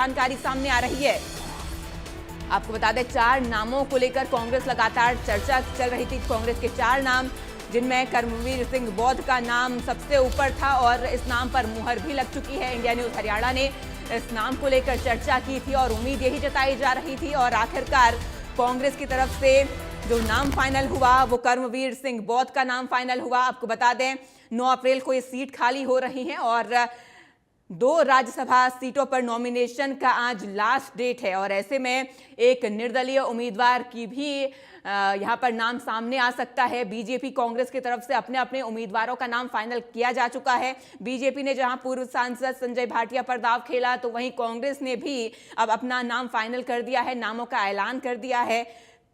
जानकारी सामने आ रही है। आपको बता दें, 4 नामों को लेकर कांग्रेस लगातार चर्चा चल रही थी। कांग्रेस के 4 नाम, जिनमें कर्मवीर सिंह बौद्ध का नाम सबसे ऊपर था और इस नाम पर मुहर भी लग चुकी है। इंडिया न्यूज हरियाणा ने इस नाम को लेकर चर्चा की थी और उम्मीद यही जताई जा रही थी और आखिरकार कांग्रेस की तरफ से जो नाम फाइनल हुआ वो कर्मवीर सिंह बौद्ध का नाम फाइनल हुआ। आपको बता दें, 9 अप्रैल को ये सीट खाली हो रही है और 2 राज्यसभा सीटों पर नॉमिनेशन का आज लास्ट डेट है और ऐसे में एक निर्दलीय उम्मीदवार की भी यहां पर नाम सामने आ सकता है। बीजेपी कांग्रेस की तरफ से अपने अपने उम्मीदवारों का नाम फाइनल किया जा चुका है। बीजेपी ने जहां पूर्व सांसद संजय भाटिया पर दांव खेला, तो वहीं कांग्रेस ने भी अब अपना नाम फाइनल कर दिया है, नामों का ऐलान कर दिया है।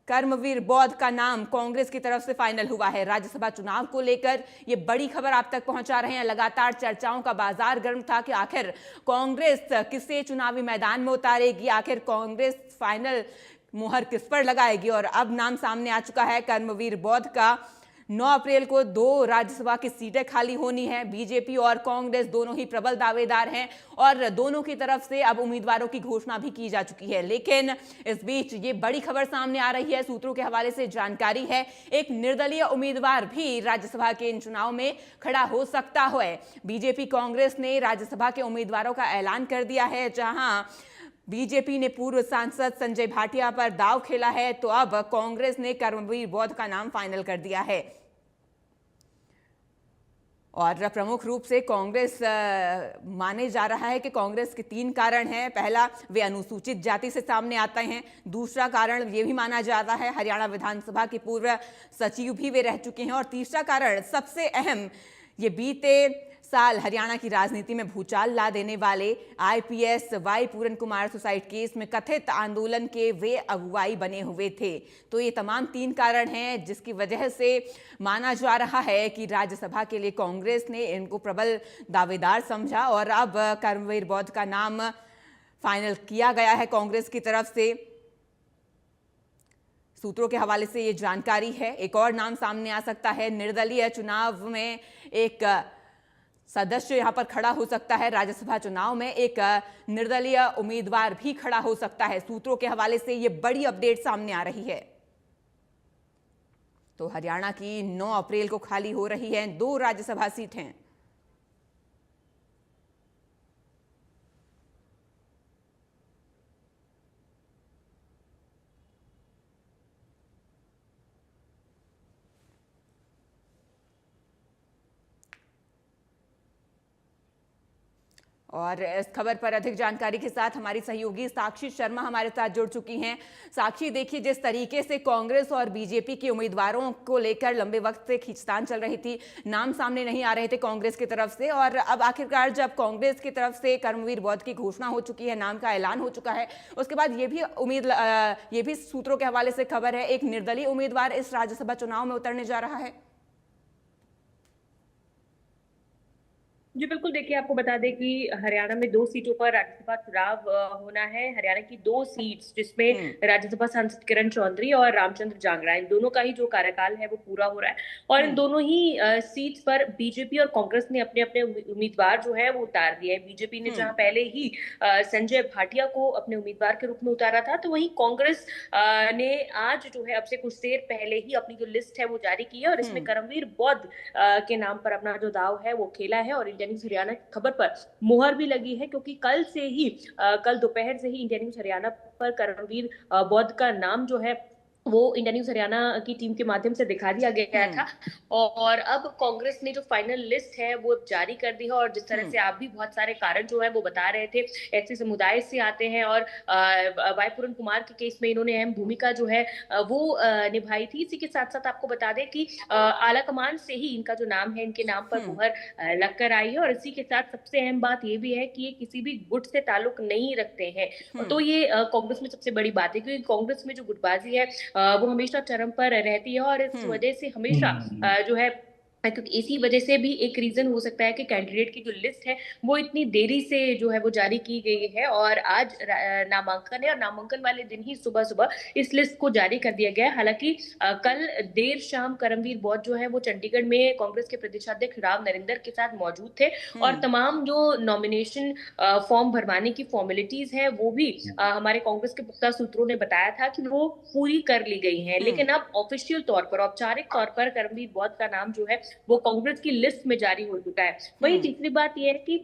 कर्मवीर बौद्ध का नाम कांग्रेस की तरफ से फाइनल हुआ है। राज्यसभा चुनाव को लेकर ये बड़ी खबर आप तक पहुंचा रहे हैं। लगातार चर्चाओं का बाजार गर्म था कि आखिर कांग्रेस किसे चुनावी मैदान में उतारेगी, आखिर कांग्रेस फाइनल मुहर किस पर लगाएगी। और अब नाम सामने आ चुका है कर्मवीर बौद्ध का। 9 अप्रैल को 2 राज्यसभा की सीटें खाली होनी है। बीजेपी और कांग्रेस दोनों ही प्रबल दावेदार हैं और दोनों की तरफ से अब उम्मीदवारों की घोषणा भी की जा चुकी है। लेकिन इस बीच ये बड़ी खबर सामने आ रही है, सूत्रों के हवाले से जानकारी है, एक निर्दलीय उम्मीदवार भी राज्यसभा के इन चुनाव में खड़ा हो सकता है। बीजेपी कांग्रेस ने राज्यसभा के उम्मीदवारों का ऐलान कर दिया है। जहां बीजेपी ने पूर्व सांसद संजय भाटिया पर दांव खेला है, तो अब कांग्रेस ने कर्मवीर बौद्ध का नाम फाइनल कर दिया है। और प्रमुख रूप से कांग्रेस माने जा रहा है कि कांग्रेस के 3 कारण हैं। पहला, वे अनुसूचित जाति से सामने आते हैं। दूसरा कारण ये भी माना जा रहा है, हरियाणा विधानसभा के पूर्व सचिव भी वे रह चुके हैं। और तीसरा कारण सबसे अहम, ये बीते साल हरियाणा की राजनीति में भूचाल ला देने वाले आईपीएस वाई पूरन कुमार सुसाइड केस में कथित आंदोलन के वे अगुवाई बने हुए थे। तो ये तमाम 3 कारण हैं जिसकी वजह से माना जा रहा है कि राज्यसभा के लिए कांग्रेस ने इनको प्रबल दावेदार समझा और अब कर्मवीर बौद्ध का नाम फाइनल किया गया है कांग्रेस की तरफ से। सूत्रों के हवाले से ये जानकारी है। एक और नाम सामने आ सकता है, निर्दलीय चुनाव में एक सदस्य यहां पर खड़ा हो सकता है। राज्यसभा चुनाव में एक निर्दलीय उम्मीदवार भी खड़ा हो सकता है। सूत्रों के हवाले से ये बड़ी अपडेट सामने आ रही है। तो हरियाणा की 9 अप्रैल को खाली हो रही है 2 राज्यसभा सीटें। और इस खबर पर अधिक जानकारी के साथ हमारी सहयोगी साक्षी शर्मा हमारे साथ जुड़ चुकी हैं। साक्षी, देखिए, जिस तरीके से कांग्रेस और बीजेपी के उम्मीदवारों को लेकर लंबे वक्त से खींचतान चल रही थी, नाम सामने नहीं आ रहे थे कांग्रेस की तरफ से, और अब आखिरकार जब कांग्रेस की तरफ से कर्मवीर बौद्ध की घोषणा हो चुकी है, नाम का ऐलान हो चुका है, उसके बाद ये भी सूत्रों के हवाले से खबर है, एक निर्दलीय उम्मीदवार इस राज्यसभा चुनाव में उतरने जा रहा है। जी बिल्कुल, देखिए आपको बता दें कि हरियाणा में 2 सीटों पर राज्यसभा चुनाव होना है। हरियाणा की 2 सीट्स, जिसमें राज्यसभा सांसद किरण चौधरी और रामचंद्र जांगड़ा, इन दोनों का ही जो कार्यकाल है वो पूरा हो रहा है और इन दोनों ही सीट्स पर बीजेपी और कांग्रेस ने अपने अपने उम्मीदवार जो है वो उतार दिए हैं। बीजेपी ने जहां पहले ही संजय भाटिया को अपने उम्मीदवार के रूप में उतारा था, तो वहीं कांग्रेस ने आज जो है अब से कुछ देर पहले ही अपनी जो लिस्ट है वो जारी की है और इसमें कर्मवीर बौद्ध के नाम पर अपना जो दाव है वो खेला है। और इंडिया न्यूज हरियाणा की खबर पर मुहर भी लगी है, क्योंकि कल दोपहर से ही इंडिया न्यूज हरियाणा पर कर्मवीर बौद्ध का नाम जो है वो इंडिया न्यूज हरियाणा की टीम के माध्यम से दिखा दिया गया था। और अब कांग्रेस ने जो फाइनल लिस्ट है वो जारी कर दी है और जिस तरह से आप भी बहुत सारे कारण जो है वो बता रहे थे, ऐसे समुदाय से आते हैं और वाई पूरन कुमार के केस में इन्होंने अहम भूमिका जो है वो निभाई थी। इसी के साथ साथ आपको बता दें कि आला कमान से ही इनका जो नाम है, इनके नाम पर मुहर लगकर आई है और इसी के साथ सबसे अहम बात ये भी है कि ये किसी भी गुट से ताल्लुक नहीं रखते हैं। तो ये कांग्रेस में सबसे बड़ी बात है, क्योंकि कांग्रेस में जो गुटबाजी है वो हमेशा चरम पर रहती है और इस वजह से हमेशा जो है क्योंकि इसी वजह से भी एक रीजन हो सकता है कि कैंडिडेट की जो लिस्ट है वो इतनी देरी से जो है वो जारी की गई है, और आज नामांकन है और नामांकन वाले दिन ही सुबह सुबह इस लिस्ट को जारी कर दिया गया है। हालांकि कल देर शाम करमवीर बौद्ध जो है वो चंडीगढ़ में कांग्रेस के प्रदेशाध्यक्ष राव नरेंद्र के साथ मौजूद थे, और तमाम जो नॉमिनेशन फॉर्म भरवाने की फॉर्मेलिटीज है वो भी हमारे कांग्रेस के पुख्ता सूत्रों ने बताया था कि वो पूरी कर ली गई है। लेकिन अब ऑफिशियल तौर पर, औपचारिक तौर पर करमवीर बौद्ध का नाम जो है वो कांग्रेस की लिस्ट में जारी हो चुका है। वहीं तीसरी बात यह है कि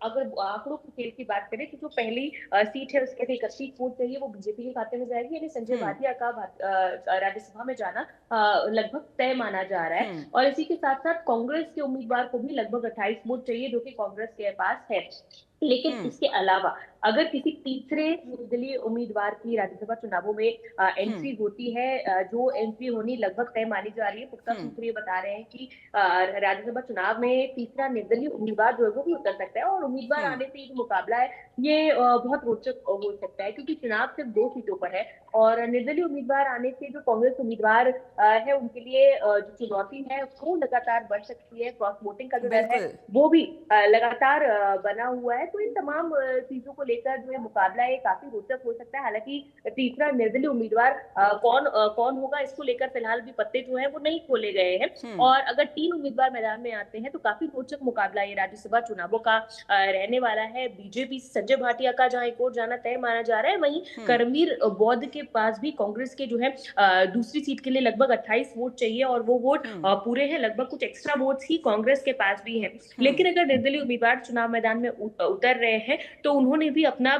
अगर आंकड़ों की खेल की बात करें तो जो पहली सीट है उसके लिए 31 वोट चाहिए, वो बीजेपी के खाते में जाएगी, यानी संजय भाटिया का राज्यसभा में जाना लगभग तय माना जा रहा है। और इसी के साथ साथ कांग्रेस के उम्मीदवार को भी लगभग 28 वोट चाहिए, जो कि कांग्रेस के पास है। लेकिन इसके अलावा अगर किसी तीसरे निर्दलीय उम्मीदवार की राज्यसभा चुनावों में एंट्री होती है, जो एंट्री होनी लगभग तय मानी जा रही है, पुख्ता सूत्र ये बता रहे हैं कि राज्यसभा चुनाव में तीसरा निर्दलीय उम्मीदवार जो है वो भी उतर सकता है, और उम्मीदवार आने से जो मुकाबला है ये बहुत रोचक हो सकता है, क्योंकि चुनाव सिर्फ 2 सीटों पर है, और निर्दलीय उम्मीदवार आने से जो कांग्रेस उम्मीदवार है उनके लिए जो चुनौती है वो लगातार बढ़ सकती है। क्रॉस वोटिंग का जो डर है वो भी लगातार बना हुआ है। तो इन तमाम चीजों को लेकर जो है मुकाबला है काफी रोचक हो सकता है। हालांकि तीसरा निर्दलीय उम्मीदवार कौन होगा, इसको लेकर फिलहाल भी पत्ते जो है वो नहीं खोले गए हैं, और अगर 3 उम्मीदवार मैदान में आते हैं तो काफी रोचक मुकाबला ये राज्यसभा चुनावों का रहने वाला है। बीजेपी संजय भाटिया का जहां एक और जाना तय माना जा रहा है, वहीं करमवीर बौद्ध के पास भी कांग्रेस के जो है दूसरी सीट के लिए लगभग 28 वोट चाहिए, और वो वोट पूरे हैं, लगभग कुछ एक्स्ट्रा वोट्स ही कांग्रेस के पास भी हैं। लेकिन अगर निर्दलीय उम्मीदवार चुनाव मैदान में उतर रहे हैं तो उन्होंने भी अपना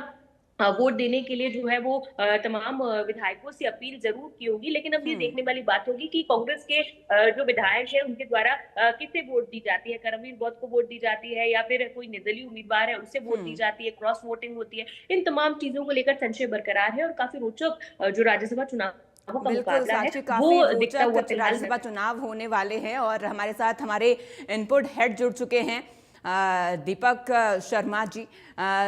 वोट देने के लिए जो है वो तमाम विधायकों से अपील जरूर की होगी। लेकिन अब ये देखने वाली बात होगी कि कांग्रेस के जो विधायक है उनके द्वारा किसे वोट दी जाती है, करमवीर बौद्ध को वोट दी जाती है या फिर कोई निर्दलीय उम्मीदवार है उसे वोट दी जाती है, क्रॉस वोटिंग होती है। इन तमाम चीजों को लेकर संशय बरकरार है, और काफी रोचक जो राज्यसभा चुनाव बिल्कुल साक्षी, काफी रोचक राज्यसभा चुनाव होने वाले हैं, और हमारे साथ हमारे इनपुट हेड जुड़ चुके हैं दीपक शर्मा जी।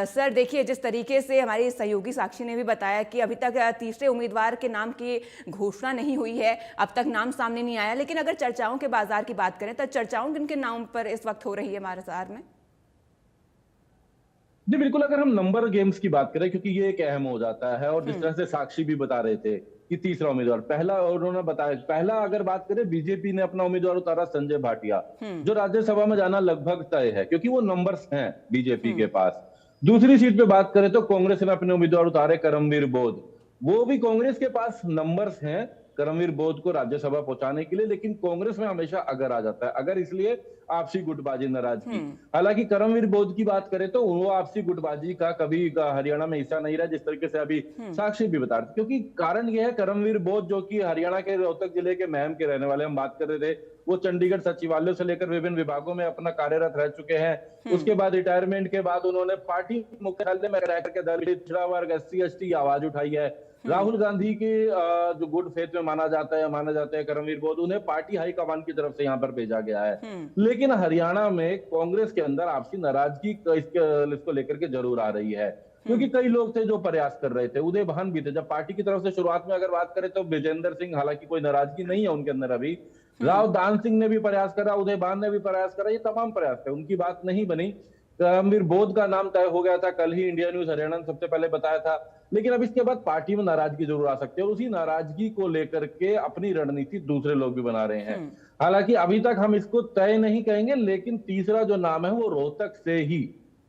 सर देखिए, जिस तरीके से हमारी सहयोगी साक्षी ने भी बताया कि अभी तक तीसरे उम्मीदवार के नाम की घोषणा नहीं हुई है, अब तक नाम सामने नहीं आया, लेकिन अगर चर्चाओं के बाजार की बात करें तो चर्चाओं किनके नाम पर इस वक्त हो रही है हमारे बाजार में? जी बिल्कुल, अगर हम नंबर गेम्स की बात करें, क्योंकि ये एक अहम हो जाता है, और जिस तरह से साक्षी भी बता रहे थे कि तीसरा उम्मीदवार पहला, उन्होंने बताया पहला अगर बात करें बीजेपी ने अपना उम्मीदवार उतारा संजय भाटिया, जो राज्यसभा में जाना लगभग तय है क्योंकि वो नंबर्स हैं बीजेपी के पास। दूसरी सीट पे बात करें तो कांग्रेस ने अपने उम्मीदवार उतारे करमवीर बौद्ध, वो भी कांग्रेस के पास नंबर्स हैं करमवीर बौद्ध को राज्यसभा पहुंचाने के लिए, लेकिन कांग्रेस में हमेशा अगर आ जाता है, अगर इसलिए आपसी गुटबाजी, नाराजगी। हालांकि करमवीर बौद्ध की बात करें तो वो आपसी गुटबाजी का कभी हरियाणा में हिस्सा नहीं रहा, जिस तरीके से अभी साक्षी भी बता रहे थे। क्योंकि कारण यह है, करमवीर बौद्ध जो कि हरियाणा के रोहतक जिले के महम के रहने वाले, हम बात कर रहे थे, वो चंडीगढ़ सचिवालय से लेकर विभिन्न विभागों में अपना कार्यरत रह चुके हैं। उसके बाद रिटायरमेंट के बाद उन्होंने पार्टी मुख्यालय में रह करके दलित, पिछड़ा वर्ग, SC/ST की आवाज उठाई है। राहुल गांधी के जो गुड फेथ में माना जाता है करमवीर बौद्ध, उन्हें पार्टी हाईकमान की तरफ से यहाँ पर भेजा गया है। लेकिन हरियाणा में कांग्रेस के अंदर आपसी नाराजगी इसको लेकर के जरूर आ रही है, क्योंकि कई लोग थे जो प्रयास कर रहे थे। उदय भान भी थे जब पार्टी की तरफ से शुरुआत में, अगर बात करें तो विजेंद्र सिंह, हालांकि कोई नाराजगी नहीं है उनके अंदर अभी, राव दान सिंह ने भी प्रयास करा, उदय भान ने भी प्रयास करा, ये तमाम प्रयास थे, उनकी बात नहीं बनी। करमवीर बौद्ध का नाम तय हो गया था, कल ही इंडिया न्यूज हरियाणा ने सबसे पहले बताया था। लेकिन अब इसके बाद पार्टी में नाराजगी जरूर आ सकती है, और उसी नाराजगी को लेकर के अपनी रणनीति दूसरे लोग भी बना रहे हैं। हालांकि अभी तक हम इसको तय नहीं कहेंगे, लेकिन तीसरा जो नाम है वो रोहतक से ही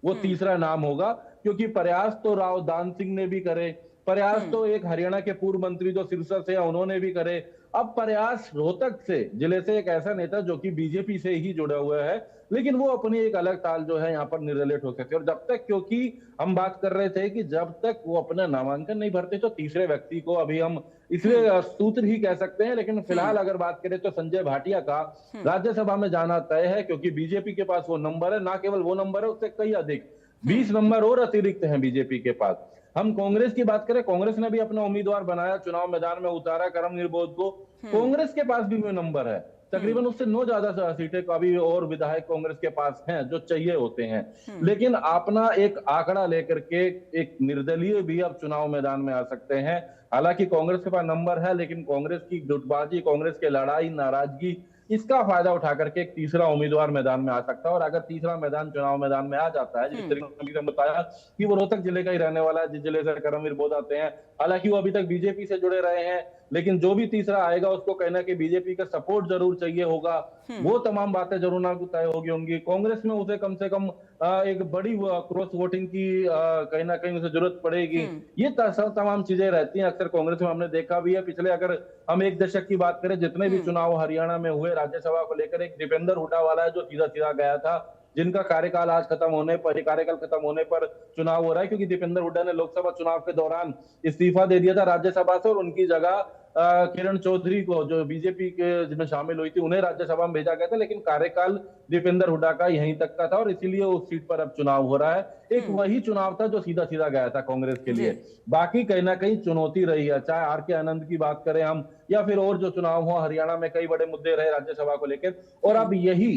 वो तीसरा नाम होगा, क्योंकि प्रयास तो राव दान सिंह ने भी करे, प्रयास तो एक हरियाणा के पूर्व मंत्री जो सिरसा से है उन्होंने भी करे, अब प्रयास रोहतक से जिले से एक ऐसा नेता जो कि बीजेपी से ही जुड़ा हुआ है, लेकिन वो अपनी एक अलग ताल जो है यहाँ पर निर्दलित हो सकते हैं। और जब तक, क्योंकि हम बात कर रहे थे कि जब तक वो अपना नामांकन नहीं भरते तो तीसरे व्यक्ति को अभी हम इसलिए सूत्र ही कह सकते हैं, लेकिन फिलहाल अगर बात करें तो संजय भाटिया का राज्यसभा में जाना तय है, क्योंकि बीजेपी के पास वो नंबर है, ना केवल वो नंबर है, उससे कई अधिक 20 नंबर और अतिरिक्त हैं बीजेपी के पास। हम कांग्रेस की बात करें, कांग्रेस ने भी अपना उम्मीदवार बनाया, चुनाव मैदान में उतारा करमवीर बौद्ध को, कांग्रेस के पास भी वो नंबर है, तकरीबन उससे 9 ज्यादा सीटें अभी और विधायक कांग्रेस के पास हैं जो चाहिए होते हैं। लेकिन अपना एक आंकड़ा लेकर के एक निर्दलीय भी अब चुनाव मैदान में आ सकते हैं। हालांकि कांग्रेस के पास नंबर है, लेकिन कांग्रेस की गुटबाजी, कांग्रेस की लड़ाई, नाराजगी इसका फायदा उठा करके एक तीसरा उम्मीदवार मैदान में आ सकता है। और अगर तीसरा चुनाव मैदान में आ जाता है, जिस तरीके से बताया कि वो रोहतक जिले का ही रहने वाला है, जिस जिले से करमवीर बोध आते हैं, हालांकि वो अभी तक बीजेपी से जुड़े रहे हैं, लेकिन जो भी तीसरा आएगा उसको कहना कि बीजेपी का सपोर्ट जरूर चाहिए होगा, वो तमाम बातें जरूर ना तय होगी होंगी। कांग्रेस में उसे कम से कम एक बड़ी क्रॉस वोटिंग की कहीं ना कहीं उसे जरूरत पड़ेगी। ये तमाम चीजें रहती हैं अक्सर कांग्रेस में, हमने देखा भी है। पिछले अगर हम एक दशक की बात करें, जितने भी चुनाव हरियाणा में हुए राज्यसभा को लेकर, एक दीपेंद्र हुड्डा वाला है जो सीधा सीधा गया था, जिनका कार्यकाल आज खत्म होने पर चुनाव हो रहा है, क्योंकि दीपेंद्र हुड्डा ने लोकसभा चुनाव के दौरान इस्तीफा दे दिया था राज्यसभा से और उनकी जगह किरण चौधरी को, जो बीजेपी के जिसमें शामिल हुई थी, उन्हें राज्यसभा में भेजा गया था। लेकिन कार्यकाल दीपेंद्र हुड्डा का यहीं तक का था और इसीलिए उस सीट पर अब चुनाव हो रहा है। एक वही चुनाव था जो सीधा सीधा गया था कांग्रेस के लिए। बाकी कहीं ना कहीं चुनौती रही है, चाहे आर के आनंद की बात करें हम, या फिर और जो चुनाव हुआ हरियाणा में, कई बड़े मुद्दे रहे राज्यसभा को लेकर। और अब यही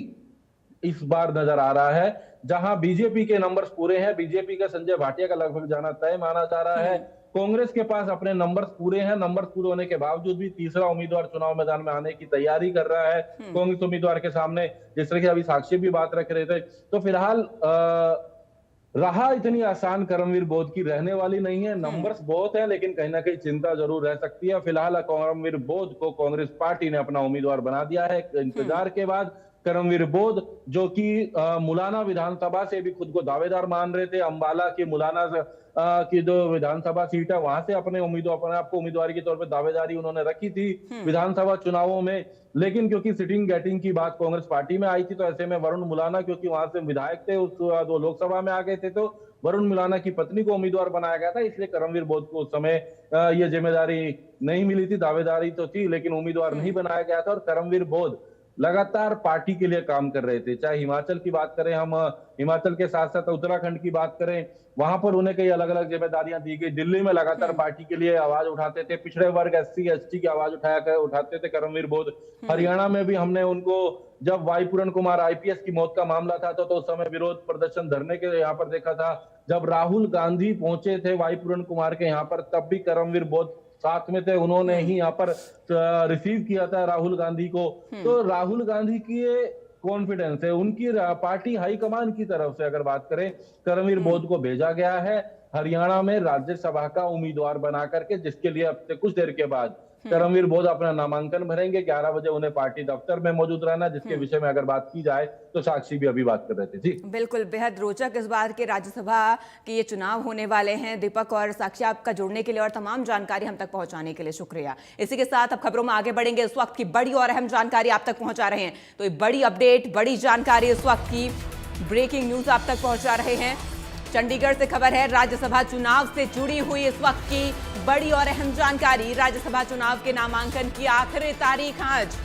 इस बार नजर आ रहा है, जहां बीजेपी के नंबर्स पूरे हैं। बीजेपी का संजय भाटिया का लगभग जाना तय माना जा रहा है। कांग्रेस के पास अपने नंबर्स पूरे हैं। नंबर्स पूरे होने के बावजूद भी तीसरा उम्मीदवार चुनाव मैदान में आने की तैयारी कर रहा है कांग्रेस उम्मीदवार के सामने, जिस तरह की अभी साक्षी भी बात रख रहे थे। तो फिलहाल रहा इतनी आसान करमवीर बोध की रहने वाली नहीं है। नंबर्स बहुत है, लेकिन कहीं ना कहीं चिंता जरूर रह सकती है। फिलहाल करमवीर बोध को कांग्रेस पार्टी ने अपना उम्मीदवार बना दिया है इंतजार के बाद। करमवीर बोध जो कि मुलाना विधानसभा से भी खुद को दावेदार मान रहे थे, अंबाला की मुलाना की जो विधानसभा सीट है वहां से अपने आपको उम्मीदवारी के तौर पर दावेदारी उन्होंने रखी थी विधानसभा चुनावों में। लेकिन क्योंकि सिटिंग गेटिंग की बात कांग्रेस पार्टी में आई थी, तो ऐसे में वरुण मुलाना, क्योंकि वहां से विधायक थे, उस वो लोकसभा में आ गए थे, तो वरुण मुलाना की पत्नी को उम्मीदवार बनाया गया था। इसलिए करमवीर बोध को उस समय ये जिम्मेदारी नहीं मिली थी। दावेदारी तो थी लेकिन उम्मीदवार नहीं बनाया गया था। और करमवीर बोध लगातार पार्टी के लिए काम कर रहे थे, चाहे हिमाचल की बात करें हम, हिमाचल के साथ साथ उत्तराखंड की बात करें, वहां पर उन्हें कई अलग अलग जिम्मेदारियां दी गई। दिल्ली में लगातार पार्टी के लिए आवाज उठाते थे, पिछड़े वर्ग SC ST की आवाज उठाते थे करमवीर बोध। हरियाणा में भी हमने उनको, जब वाई पूरन कुमार IPS की मौत का मामला था तो उस समय विरोध प्रदर्शन धरने के यहाँ पर देखा था। जब राहुल गांधी पहुंचे थे वाई पूरन कुमार के यहाँ पर, तब भी करमवीर बोध साथ में थे, उन्होंने ही यहाँ पर रिसीव किया था राहुल गांधी को। तो राहुल गांधी की ये कॉन्फिडेंस है, उनकी पार्टी हाईकमान की तरफ से अगर बात करें, करमवीर बोध को भेजा गया है हरियाणा में राज्यसभा का उम्मीदवार बना करके, जिसके लिए अब से कुछ देर के बाद करमवीर बोध अपना नामांकन भरेंगे। 11 बजे उन्हें पार्टी दफ्तर में मौजूद रहना, जिसके विषय में अगर बात की जाए तो साक्षी भी अभी बात कर रहे थे। जी बिल्कुल, बेहद रोचक इस बार के राज्यसभा के ये चुनाव होने वाले हैं। दीपक और साक्षी, आपका जुड़ने के लिए और तमाम जानकारी हम तक पहुंचाने के लिए शुक्रिया। इसी के साथ अब खबरों में आगे बढ़ेंगे। इस वक्त की बड़ी और अहम जानकारी आप तक पहुंचा रहे हैं, तो ये बड़ी अपडेट, बड़ी जानकारी, इस वक्त की ब्रेकिंग न्यूज आप तक पहुंचा रहे हैं। चंडीगढ़ से खबर है, राज्यसभा चुनाव से जुड़ी हुई इस वक्त की बड़ी और अहम जानकारी। राज्यसभा चुनाव के नामांकन की आखिरी तारीख आज।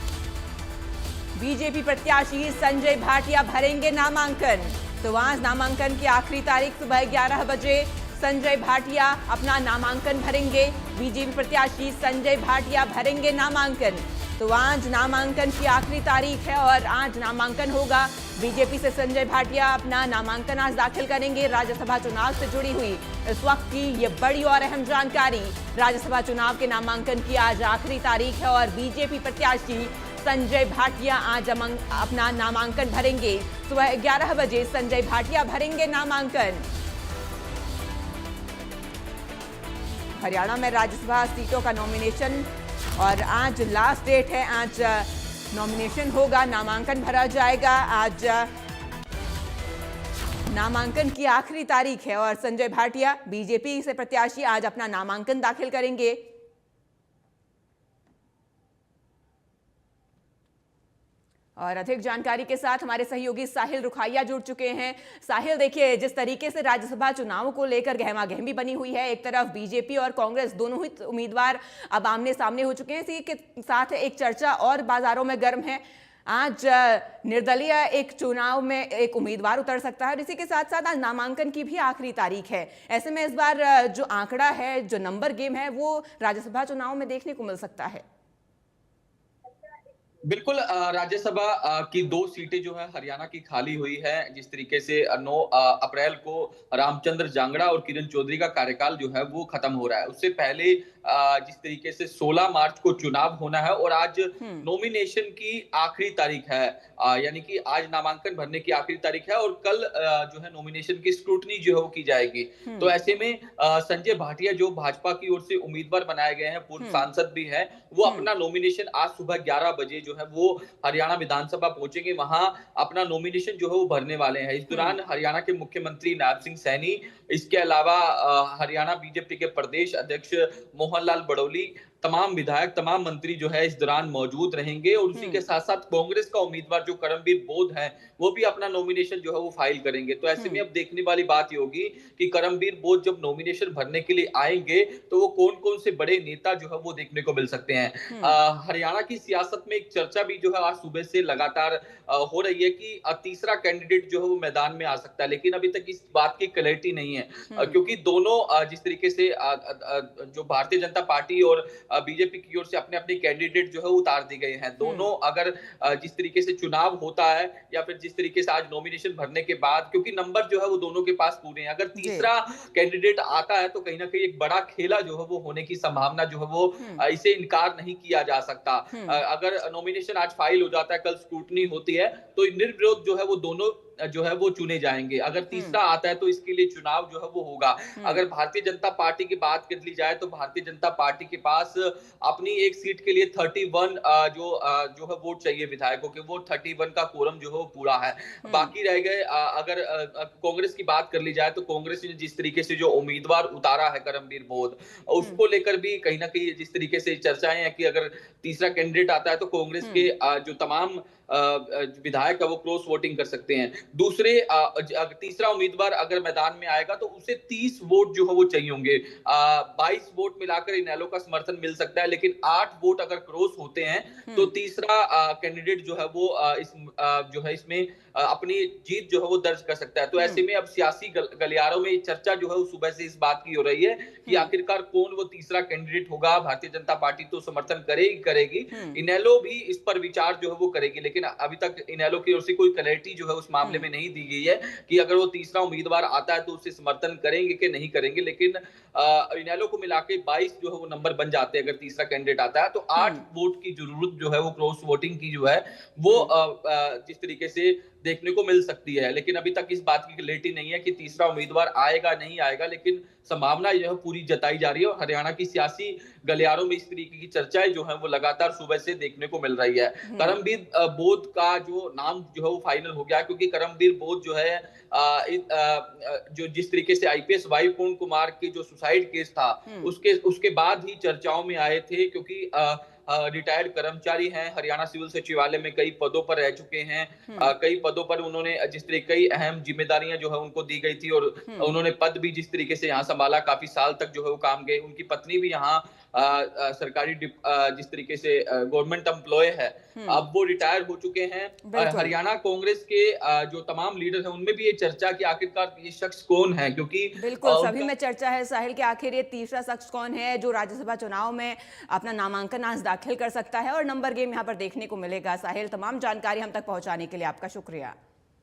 बीजेपी प्रत्याशी संजय भाटिया भरेंगे नामांकन। तो आज नामांकन की आखिरी तारीख, सुबह 11 बजे संजय भाटिया अपना नामांकन भरेंगे। बीजेपी प्रत्याशी संजय भाटिया भरेंगे नामांकन। तो आज नामांकन की आखिरी तारीख है और आज नामांकन होगा। बीजेपी से संजय भाटिया अपना नामांकन आज दाखिल करेंगे। राज्यसभा चुनाव से जुड़ी हुई इस वक्त की ये बड़ी और अहम जानकारी। राज्यसभा चुनाव के नामांकन की आज आखिरी तारीख है और बीजेपी प्रत्याशी संजय भाटिया आज अपना नामांकन भरेंगे। सुबह 11 बजे संजय भाटिया भरेंगे नामांकन। हरियाणा में राज्यसभा सीटों का नॉमिनेशन और आज लास्ट डेट है, आज नॉमिनेशन होगा, नामांकन भरा जाएगा। आज नामांकन की आखिरी तारीख है और संजय भाटिया बीजेपी से प्रत्याशी आज अपना नामांकन दाखिल करेंगे। और अधिक जानकारी के साथ हमारे सहयोगी साहिल रुखाइया जुड़ चुके हैं। साहिल, देखिए, जिस तरीके से राज्यसभा चुनाव को लेकर गहमागहमी बनी हुई है, एक तरफ बीजेपी और कांग्रेस दोनों ही उम्मीदवार अब आमने सामने हो चुके हैं, इसी के साथ एक चर्चा और बाजारों में गर्म है। आज निर्दलीय एक चुनाव में एक उम्मीदवार उतर सकता है और इसी के साथ साथ आज नामांकन की भी आखिरी तारीख है। ऐसे में इस बार जो आंकड़ा है, जो नंबर गेम है, वो राज्यसभा चुनाव में देखने को मिल सकता है। बिल्कुल राज्यसभा की 2 सीटें जो है हरियाणा की खाली हुई है। जिस तरीके से 9 अप्रैल को रामचंद्र जांगड़ा और किरण चौधरी का कार्यकाल जो है वो खत्म हो रहा है। उससे पहले जिस तरीके से 16 मार्च को चुनाव होना है और आज नॉमिनेशन की आखिरी तारीख है। यानी कि आज नामांकन भरने की आखिरी तारीख है और कल जो है नॉमिनेशन की स्क्रूटनी जो है वो की जाएगी। तो ऐसे में संजय भाटिया जो भाजपा की ओर से उम्मीदवार बनाए गए हैं, पूर्व सांसद भी हैं, वो अपना नॉमिनेशन आज सुबह 11 बजे जो है वो हरियाणा विधानसभा पहुंचेंगे। वहां अपना नॉमिनेशन जो है वो भरने वाले हैं। इस दौरान हरियाणा के मुख्यमंत्री नायब सिंह सैनी, इसके अलावा हरियाणा बीजेपी के प्रदेश अध्यक्ष मोहन लाल बड़ौली, तमाम विधायक, तमाम मंत्री जो है इस दौरान मौजूद रहेंगे और उसी के साथ साथ कांग्रेस का उम्मीदवार जो करमबीर बोध है वो भी अपना नॉमिनेशन जो है वो फाइल करेंगे। तो ऐसे में अब देखने वाली बात ये होगी कि करमबीर बोध जब नॉमिनेशन भरने के लिए आएंगे तो वो कौन कौन से बड़े नेता जो है वो देखने को मिल सकते हैं। हरियाणा की सियासत में एक चर्चा भी जो है आज सुबह से लगातार हो रही है कि तीसरा कैंडिडेट जो है वो मैदान में आ सकता है, लेकिन अभी तक इस बात की क्लैरिटी नहीं है। क्योंकि दोनों जिस तरीके से जो भारतीय जनता पार्टी और बीजेपी की ओर से अपने अपने कैंडिडेट जो है उतार दिए गए हैं। दोनों अगर जिस तरीके से चुनाव होता है या फिर जिस तरीके से आज नॉमिनेशन भरने के बाद, क्योंकि नंबर जो है वो दोनों के पास पूरे हैं, अगर तीसरा कैंडिडेट आता है तो कहीं ना कहीं एक बड़ा खेला जो है वो होने की संभावना जो है वो इसे इनकार नहीं किया जा सकता। अगर नॉमिनेशन आज फाइल हो जाता है, कल स्क्रूटनी होती है, तो निर्विरोध जो है वो दोनों जो है वो चुने जाएंगे। अगर तीसरा आता है तो इसके लिए चुनाव जो है वो होगा। अगर भारतीय जनता पार्टी की बात कर ली जाए तो भारतीय जनता पार्टी के पास अपनी एक सीट के लिए 31 जो है वोट चाहिए विधायकों के, वो 31 का कोरम जो है वो पूरा है। बाकी रह गए अगर कांग्रेस की बात कर ली जाए तो कांग्रेस ने जिस तरीके से जो उम्मीदवार उतारा है करमबीर बोध, उसको लेकर भी कहीं ना कहीं जिस तरीके से चर्चाएं हैं कि अगर तीसरा कैंडिडेट आता है तो कांग्रेस के जो तमाम विधायक है वो क्रॉस वोटिंग कर सकते हैं। दूसरे तीसरा उम्मीदवार अगर मैदान में आएगा तो उसे 30 वोट जो है वो चाहिए होंगे। 22 वोट मिलाकर इनेलो का समर्थन मिल सकता है, लेकिन 8 वोट अगर क्रॉस होते हैं तो तीसरा कैंडिडेट जो है वो जो है इसमें अपनी जीत जो है वो दर्ज कर सकता है। तो ऐसे में अब सियासी गलियारों में चर्चा जो है वो सुबह से इस बात की हो रही है कि आखिरकार कौन वो तीसरा कैंडिडेट होगा। भारतीय जनता पार्टी तो समर्थन करेगी, इनेलो भी इस पर विचार जो है वो करेगी, लेकिन अभी तक इनेलो की ओर से कोई क्लैरिटी जो है उस मामले में नहीं दी गई है कि अगर वो तीसरा उम्मीदवार आता है तो उसे समर्थन करेंगे कि नहीं करेंगे। लेकिन इनेलो को मिला के 22 जो है वो नंबर बन जाते हैं अगर तीसरा कैंडिडेट आता है, तो 8 वोट की जरूरत जो है वो क्रॉस वोटिंग की जो है वो जिस तरीके से देखने को मिल सकती है। लेकिन अभी तक इस बात की क्लैरिटी नहीं है कि तीसरा उम्मीदवार आएगा नहीं आएगा, लेकिन संभावना जो है पूरी जताई जा रही है और हरियाणा की सियासी गलियारों में इस तरीके की चर्चाएं जो है वो लगातार सुबह से देखने को मिल रही है। करमबीर बोध का जो नाम जो है वो फाइनल हो गया, क्योंकि करमबीर बोध जो है जो जिस तरीके से आईपीएस वाई पूर्ण कुमार के जो सुसाइड केस था उसके बाद ही चर्चाओं में आए थे, क्योंकि रिटायर्ड कर्मचारी हैं, हरियाणा सिविल सचिवालय में कई पदों पर रह चुके हैं। कई पदों पर उन्होंने जिस तरीके कई अहम जिम्मेदारियां जो है उनको दी गई थी और उन्होंने पद भी जिस तरीके से यहाँ संभाला, काफी साल तक जो है वो काम गए। उनकी पत्नी भी यहाँ सरकारी जिस तरीके से गवर्नमेंट एम्प्लॉय है, अब वो रिटायर हो चुके हैं। हरियाणा कांग्रेस के जो तमाम लीडर हैं उनमें भी ये चर्चा कि आखिरकार ये शख्स कौन है, क्योंकि बिल्कुल सभी में चर्चा है साहिल कि आखिर ये तीसरा शख्स कौन है जो राज्यसभा चुनाव में अपना नामांकन आज दाखिल कर सकता है और नंबर गेम यहाँ पर देखने को मिलेगा। साहिल, तमाम जानकारी हम तक पहुंचाने के लिए आपका शुक्रिया।